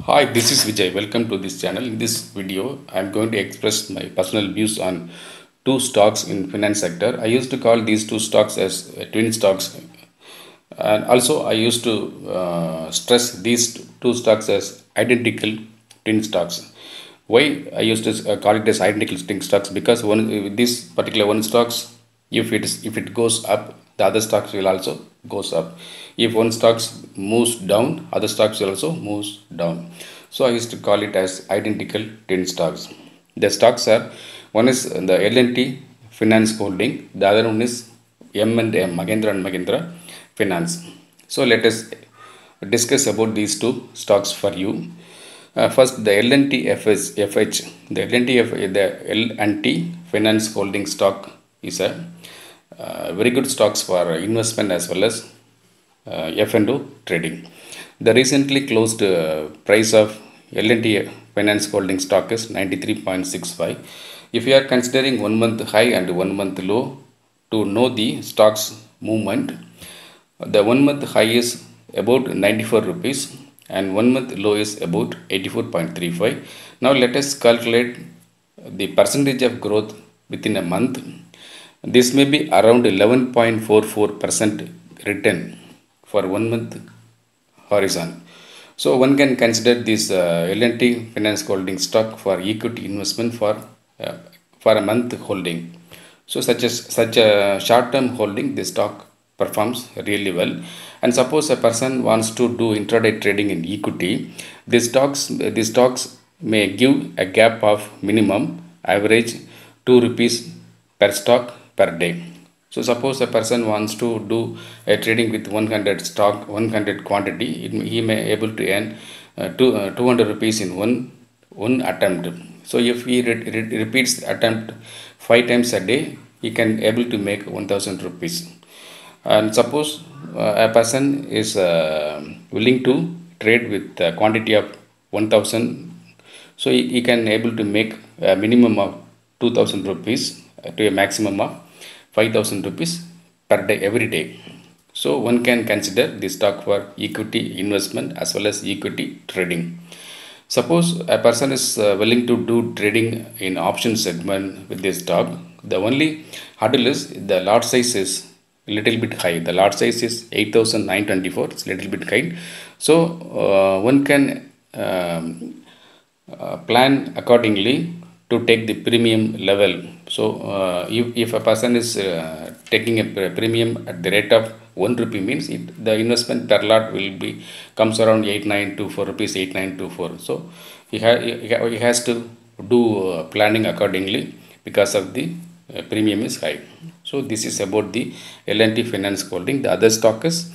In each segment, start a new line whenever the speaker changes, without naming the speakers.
Hi, this is Vijay. Welcome to this channel. In this video, I am going to express my personal views on two stocks in finance sector. I used to call these two stocks as twin stocks, and also I used to stress these two stocks as identical twin stocks. Why I used to call it as identical twin stocks? Because one this particular one stocks, if it goes up, the other stocks will also goes up. If one stocks moves down, other stocks will also moves down. So I used to call it as identical twin stocks. The stocks are, one is the L&T Finance Holding, the other one is M&M, Mahindra and Mahindra Finance. So let us discuss about these two stocks for you. First, the L&T FH, the L&T Finance Holding stock is a very good stocks for investment as well as F&O trading. The recently closed price of L&T Finance Holding stock is 93.65. If you are considering 1 month high and 1 month low to know the stocks movement, the 1 month high is about 94 rupees and 1 month low is about 84.35. Now let us calculate the percentage of growth within a month. This may be around 11.44% return for 1 month horizon. So one can consider this L&T Finance Holding stock for equity investment uh, for a month holding. So such a short term holding, this stock performs really well. And suppose a person wants to do intraday trading in equity, these stocks may give a gap of minimum average 2 rupees per stock per day. So suppose a person wants to do a trading with 100 stock, 100 quantity, he may able to earn 200 rupees in one attempt. So if he repeats the attempt 5 times a day, he can able to make 1000 rupees. And suppose a person is willing to trade with a quantity of 1000, so he can able to make a minimum of 2000 rupees to a maximum of 5000 rupees per day every day. So one can consider this stock for equity investment as well as equity trading. Suppose a person is willing to do trading in option segment with this stock. The only hurdle is the lot size is a little bit high. The lot size is 8924. It's a little bit high. So one can plan accordingly to take the premium level. So if a person is taking a premium at the rate of 1 rupee means the investment per lot will be comes around 8924 rupees 8924. So he has to do planning accordingly because of the premium is high. So this is about the L&T Finance Holding. The other stock is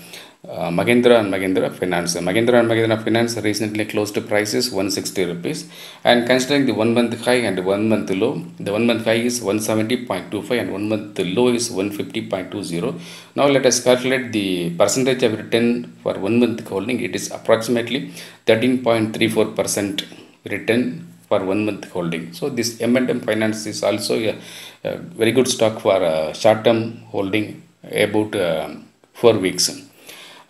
Mahindra and Mahindra Finance. Mahindra and Mahindra Finance recently closed to prices 160 rupees, and considering the 1 month high and 1 month low, the 1 month high is 170.25 and 1 month low is 150.20. Now let us calculate the percentage of return for 1 month holding. It is approximately 13.34% return for 1 month holding. So this M&M Finance is also a very good stock for short term holding about 4 weeks.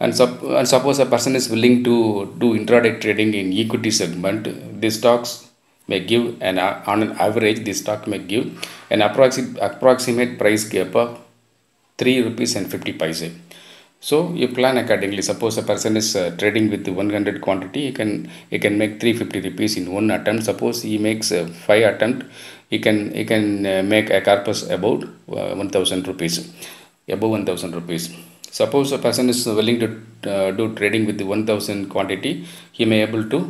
And suppose a person is willing to do intraday trading in equity segment, these stocks may give on an average, this stock may give an approximate price gap of 3 rupees and 50 paise. So you plan accordingly. Suppose a person is trading with 100 quantity, he can make 350 rupees in one attempt. Suppose he makes 5 attempt, he can make a corpus about 1000 rupees, above 1000 rupees. Suppose a person is willing to do trading with the 1000 quantity, he may able to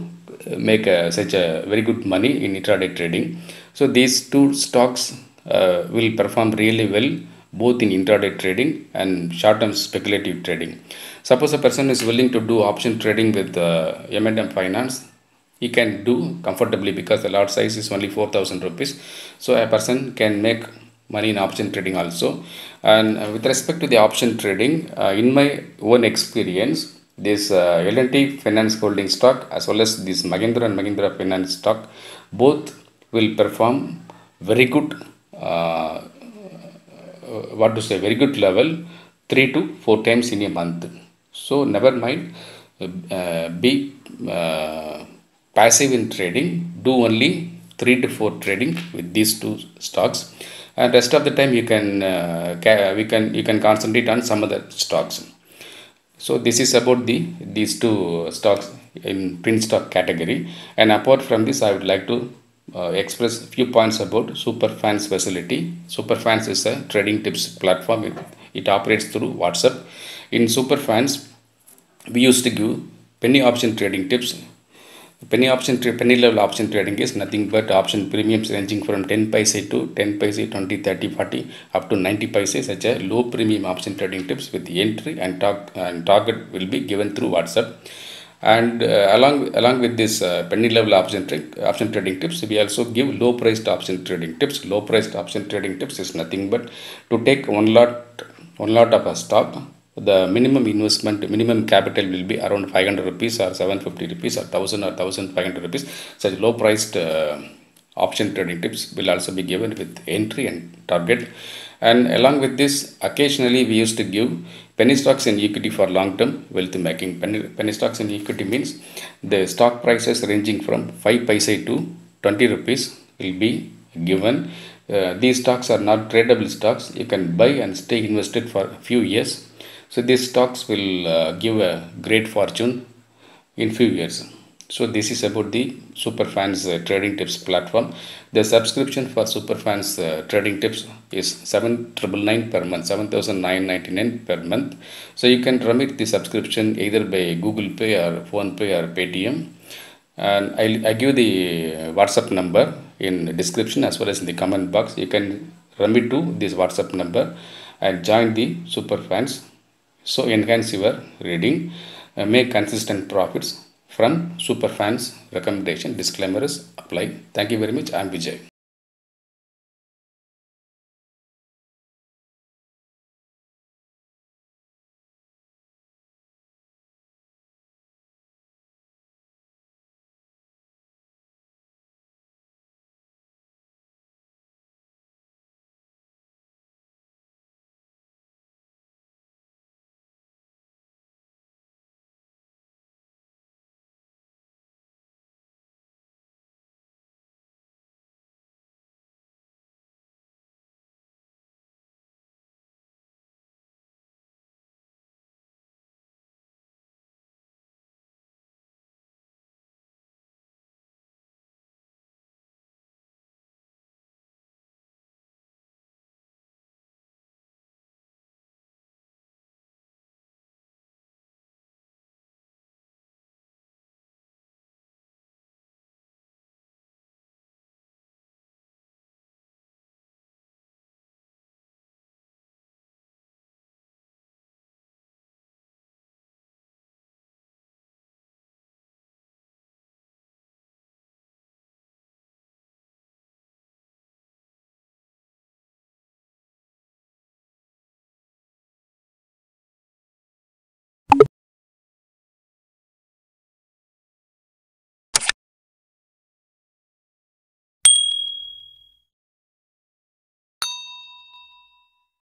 make such a very good money in intraday trading. So these two stocks will perform really well both in intraday trading and short-term speculative trading. Suppose a person is willing to do option trading with M&M Finance, he can do comfortably because the lot size is only 4000 rupees. So a person can make money in option trading also. And with respect to the option trading, in my own experience, this L&T Finance Holding stock as well as this Mahindra and Mahindra Finance stock both will perform very good, what to say, very good level 3 to 4 times in a month. So never mind, be passive in trading, do only 3 to 4 trading with these two stocks, and rest of the time you can you can concentrate on some other stocks. So this is about these two stocks in print stock category. And apart from this, I would like to express few points about Superfans facility. Superfans is a trading tips platform. It operates through WhatsApp. In Superfans, we used to give penny option trading tips. Penny level option trading is nothing but option premiums ranging from 10 paise to 10 paise, 20, 30, 40 up to 90 paise. Such a low premium option trading tips with entry and target will be given through WhatsApp. And along with this penny level option trading tips, we also give low priced option trading tips. Low priced option trading tips is nothing but to take one lot of a stock. The minimum capital will be around 500 rupees or 750 rupees or 1000 or 1500 rupees. Such low priced option trading tips will also be given with entry and target. And along with this, occasionally we used to give penny stocks in equity for long term wealth making. Penny stocks in equity means the stock prices ranging from 5 paise to 20 rupees will be given. These stocks are not tradable stocks. You can buy and stay invested for a few years. So these stocks will give a great fortune in few years. So this is about the Superfans trading tips platform. The subscription for Superfans trading tips is 7,999 per month, 7,999 per month. So you can remit the subscription either by Google Pay or Phone Pay or Paytm. And I give the WhatsApp number in the description as well as in the comment box. You can remit to this WhatsApp number and join the Superfans. So enhance your reading, make consistent profits from Superfans recommendation. Disclaimer is applied. Thank you very much. I am Vijay.